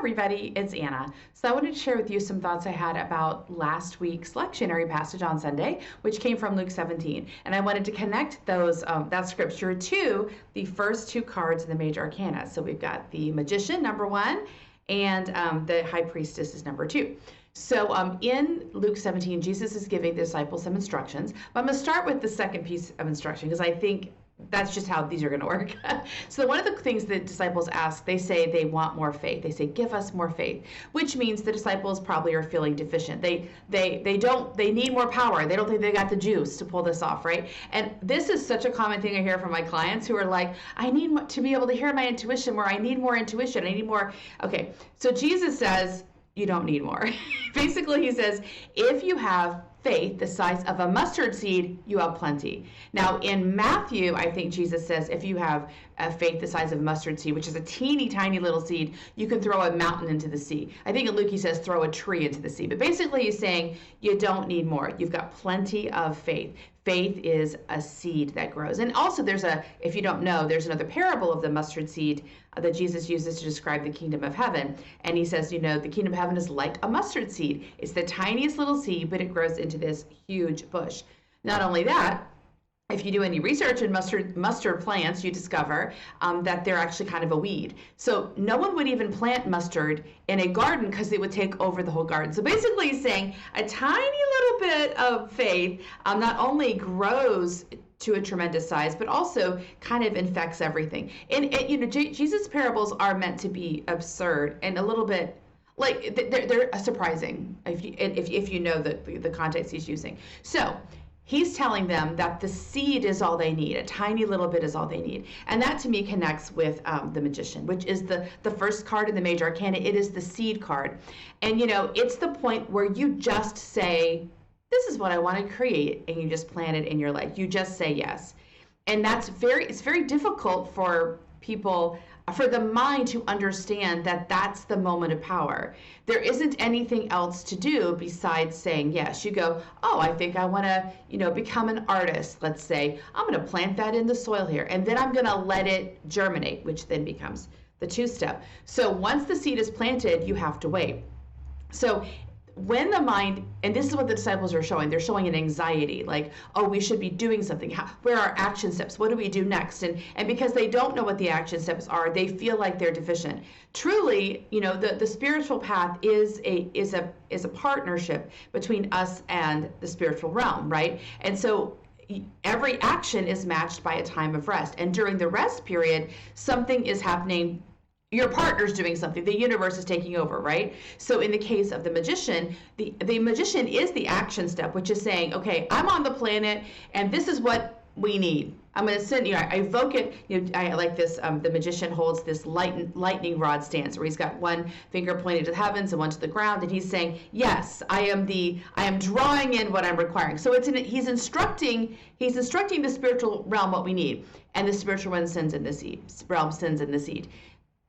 everybody, it's Anna. So I wanted to share with you some thoughts I had about last week's lectionary passage on Sunday, which came from Luke 17. And I wanted to connect that scripture to the first two cards in the major arcana. So we've got the magician, number one, and the high priestess is number two. So in Luke 17, Jesus is giving the disciples some instructions. But I'm going to start with the second piece of instruction because I think that's just how these are going to work. So one of the things the disciples ask, they say they want more faith. They say, give us more faith, which means the disciples probably are feeling deficient. They need more power. They don't think they got the juice to pull this off, right? And this is such a common thing I hear from my clients who are like, I need to be able to hear my intuition more. I need more intuition. I need more. Okay, so Jesus says, you don't need more. Basically, he says, if you have faith the size of a mustard seed, you have plenty. Now, in Matthew, I think Jesus says, if you have a faith the size of a mustard seed, which is a teeny tiny little seed, you can throw a mountain into the sea. I think in Luke, he says, throw a tree into the sea. But basically, he's saying, you don't need more. You've got plenty of faith. Faith is a seed that grows. And also if you don't know, there's another parable of the mustard seed that Jesus uses to describe the kingdom of heaven. And he says, the kingdom of heaven is like a mustard seed. It's the tiniest little seed, but it grows into this huge bush. Not only that, if you do any research in mustard plants, you discover that they're actually kind of a weed. So no one would even plant mustard in a garden because it would take over the whole garden. So basically he's saying a tiny little bit of faith not only grows to a tremendous size, but also kind of infects everything. And Jesus' parables are meant to be absurd and a little bit like they're surprising if you know the context he's using. So he's telling them that the seed is all they need. A tiny little bit is all they need. And that to me connects with the magician, which is the first card in the major arcana. It is the seed card. And it's the point where you just say, this is what I want to create, and you just plant it in your life. You just say yes. And it's very difficult for people, for the mind to understand that that's the moment of power. There isn't anything else to do besides saying yes. You go, oh, I think I want to, become an artist. Let's say I'm going to plant that in the soil here, and then I'm going to let it germinate, which then becomes the two-step. So once the seed is planted, you have to wait. So when the mind, and this is what the disciples are showing, they're showing an anxiety, like, oh, we should be doing something. Where are action steps? What do we do next? And because they don't know what the action steps are, they feel like they're deficient. Truly, the spiritual path is a partnership between us and the spiritual realm, right? And so every action is matched by a time of rest. And during the rest period, something is happening. Your partner's doing something. The universe is taking over, right? So in the case of the magician, the magician is the action step, which is saying, okay, I'm on the planet, and this is what we need. I'm going to send, I evoke it. I like this. The magician holds this lightning rod stance where he's got one finger pointed to the heavens and one to the ground, and he's saying, yes, I am drawing in what I'm requiring. So he's instructing the spiritual realm what we need, and the spiritual realm sends in the seed.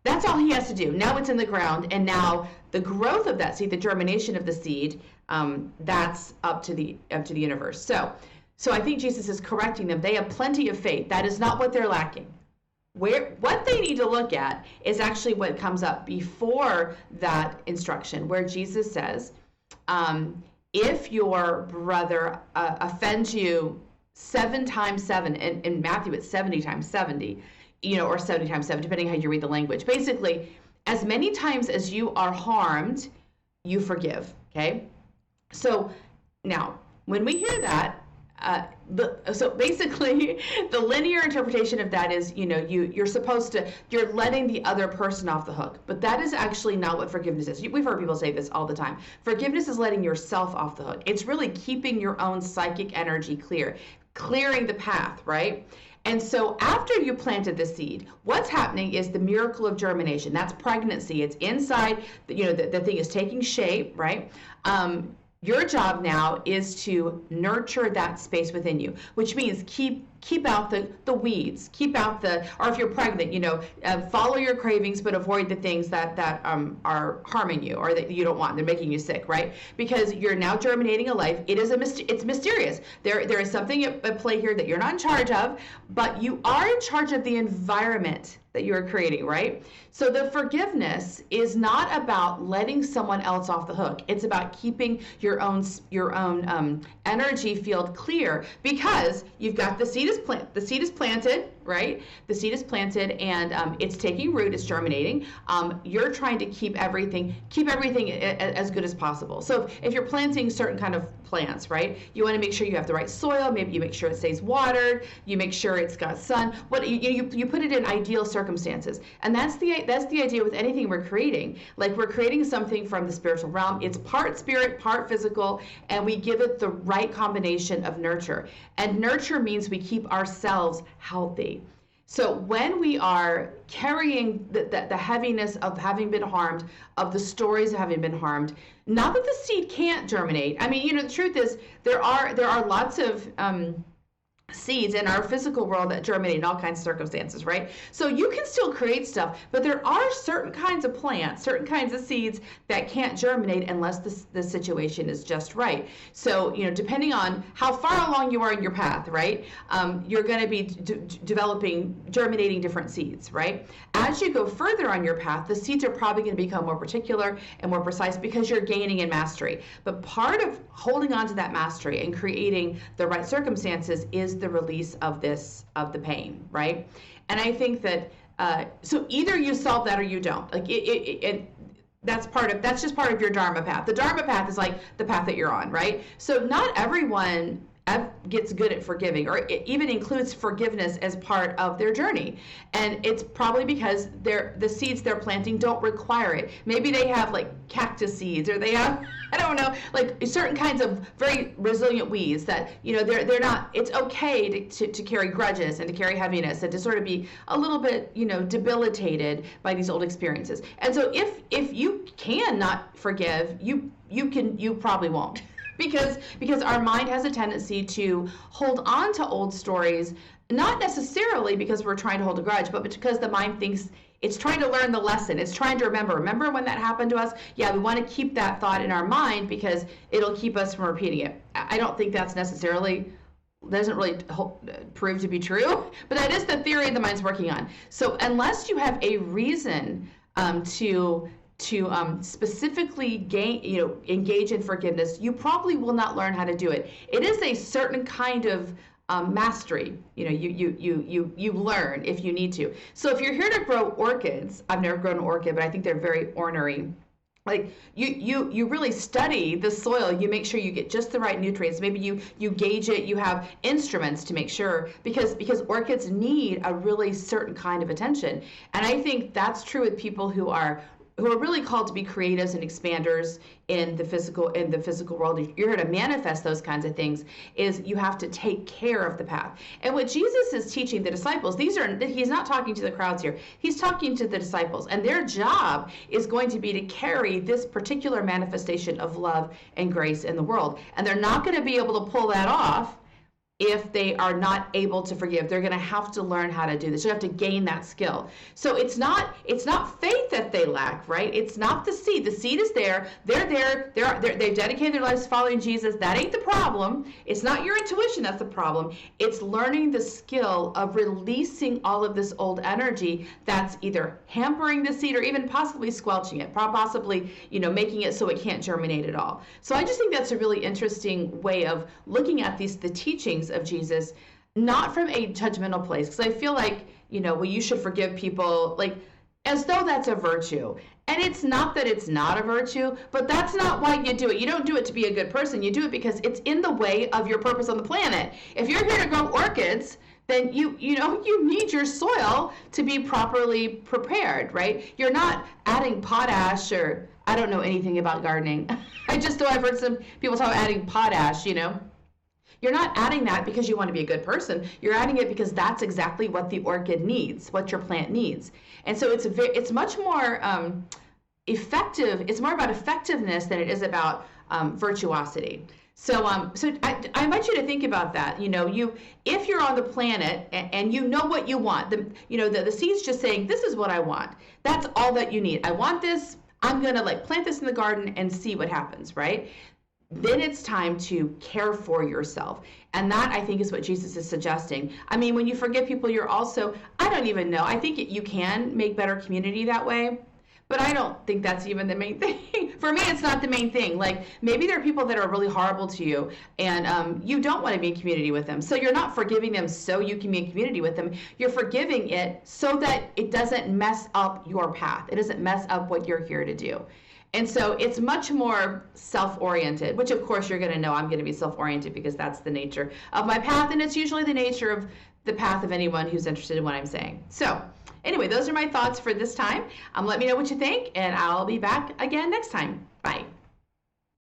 That's all he has to do. Now it's in the ground, and now the growth of that seed, the germination of the seed, that's up to the universe. So I think Jesus is correcting them. They have plenty of faith. That is not what they're lacking. What they need to look at is actually what comes up before that instruction, where Jesus says, if your brother offends you 7 times 7, in Matthew it's 70 times 70, or 70 times 7, depending how you read the language. Basically, as many times as you are harmed, you forgive, okay? So now, when we hear that, so basically, the linear interpretation of that is, you're letting the other person off the hook. But that is actually not what forgiveness is. We've heard people say this all the time. Forgiveness is letting yourself off the hook. It's really keeping your own psychic energy clearing the path, right? And so after you planted the seed, what's happening is the miracle of germination. That's pregnancy. It's inside, the thing is taking shape, right? Your job now is to nurture that space within you, which means keep out the weeds, or if you're pregnant, follow your cravings, but avoid the things that are harming you or that you don't want. They're making you sick, right? Because you're now germinating a life. It's mysterious. There is something at play here that you're not in charge of, but you are in charge of the environment that you are creating, right? So the forgiveness is not about letting someone else off the hook. It's about keeping your own energy field clear, because you've got the seed is planted, right? The seed is planted, and it's taking root, it's germinating. You're trying to keep everything as good as possible. So if you're planting certain kind of plants, right, you want to make sure you have the right soil. Maybe you make sure it stays watered. You make sure it's got sun. What you put it in ideal circumstances, and that's the idea with anything we're creating. Like, we're creating something from the spiritual realm. It's part spirit, part physical, and we give it the right combination of nurture. And nurture means we keep ourselves healthy. So when we are carrying the heaviness of having been harmed, of the stories of having been harmed, not that the seed can't germinate. I mean, the truth is there are lots of seeds in our physical world that germinate in all kinds of circumstances, right? So you can still create stuff, but there are certain kinds of plants, certain kinds of seeds that can't germinate unless the situation is just right. So, depending on how far along you are in your path, right, you're going to be germinating different seeds, right? As you go further on your path, the seeds are probably going to become more particular and more precise because you're gaining in mastery. But part of holding on to that mastery and creating the right circumstances is the release of the pain, right? And I think that so either you solve that or you don't. Like that's just part of your Dharma path. The Dharma path is like the path that you're on, right? So not everyone gets good at forgiving, or it even includes forgiveness as part of their journey. And it's probably because the seeds they're planting don't require it. Maybe they have like cactus seeds, or they have, I don't know, like certain kinds of very resilient weeds that, they're not, it's okay to carry grudges and to carry heaviness and to sort of be a little bit, debilitated by these old experiences. And so if you cannot forgive, you probably won't. Because our mind has a tendency to hold on to old stories, not necessarily because we're trying to hold a grudge, but because the mind thinks it's trying to learn the lesson. It's trying to remember when that happened to us. Yeah, we want to keep that thought in our mind because it'll keep us from repeating it. I don't think that's necessarily, doesn't really prove to be true, but that is the theory the mind's working on. So unless you have a reason to specifically engage in forgiveness, you probably will not learn how to do it. It is a certain kind of mastery. You learn if you need to. So if you're here to grow orchids, I've never grown an orchid, but I think they're very ornery. Like you really study the soil. You make sure you get just the right nutrients. Maybe you gauge it. You have instruments to make sure, because orchids need a really certain kind of attention. And I think that's true with people who are really called to be creatives and expanders in the physical world. You're here to manifest those kinds of things. Is you have to take care of the path. And what Jesus is teaching the disciples, he's not talking to the crowds here. He's talking to the disciples, and their job is going to be to carry this particular manifestation of love and grace in the world. And they're not going to be able to pull that off if they are not able to forgive. They're going to have to learn how to do this. You have to gain that skill. So it's not faith that they lack, right? It's not the seed. The seed is there. They're there. They've dedicated their lives to following Jesus. That ain't the problem. It's not your intuition that's the problem. It's learning the skill of releasing all of this old energy that's either hampering the seed or even possibly squelching it, possibly, making it so it can't germinate at all. So I just think that's a really interesting way of looking at the teachings of Jesus, not from a judgmental place, because I feel like, you should forgive people, like as though that's a virtue. And it's not that it's not a virtue, but that's not why you do it. You don't do it to be a good person. You do it because it's in the way of your purpose on the planet. If you're here to grow orchids, then you need your soil to be properly prepared, right? You're not adding potash, or I don't know anything about gardening. I just know I've heard some people talk about adding potash, You're not adding that because you want to be a good person. You're adding it because that's exactly what the orchid needs, what your plant needs. And so it's much more effective. It's more about effectiveness than it is about virtuosity. So I invite you to think about that. If you're on the planet and you know what you want, the seed's just saying, this is what I want. That's all that you need. I want this. I'm going to plant this in the garden and see what happens, right? then it's time to care for yourself. And that, I think, is what Jesus is suggesting. I mean, when you forgive people, you're also, I don't even know, I think you can make better community that way. But I don't think that's even the main thing. For me, it's not the main thing. Like, maybe there are people that are really horrible to you, and you don't want to be in community with them. So you're not forgiving them so you can be in community with them. You're forgiving it so that it doesn't mess up your path. It doesn't mess up what you're here to do. And so it's much more self-oriented, which of course you're going to know I'm going to be self-oriented because that's the nature of my path, and it's usually the nature of the path of anyone who's interested in what I'm saying. So anyway, those are my thoughts for this time. Let me know what you think, and I'll be back again next time. Bye.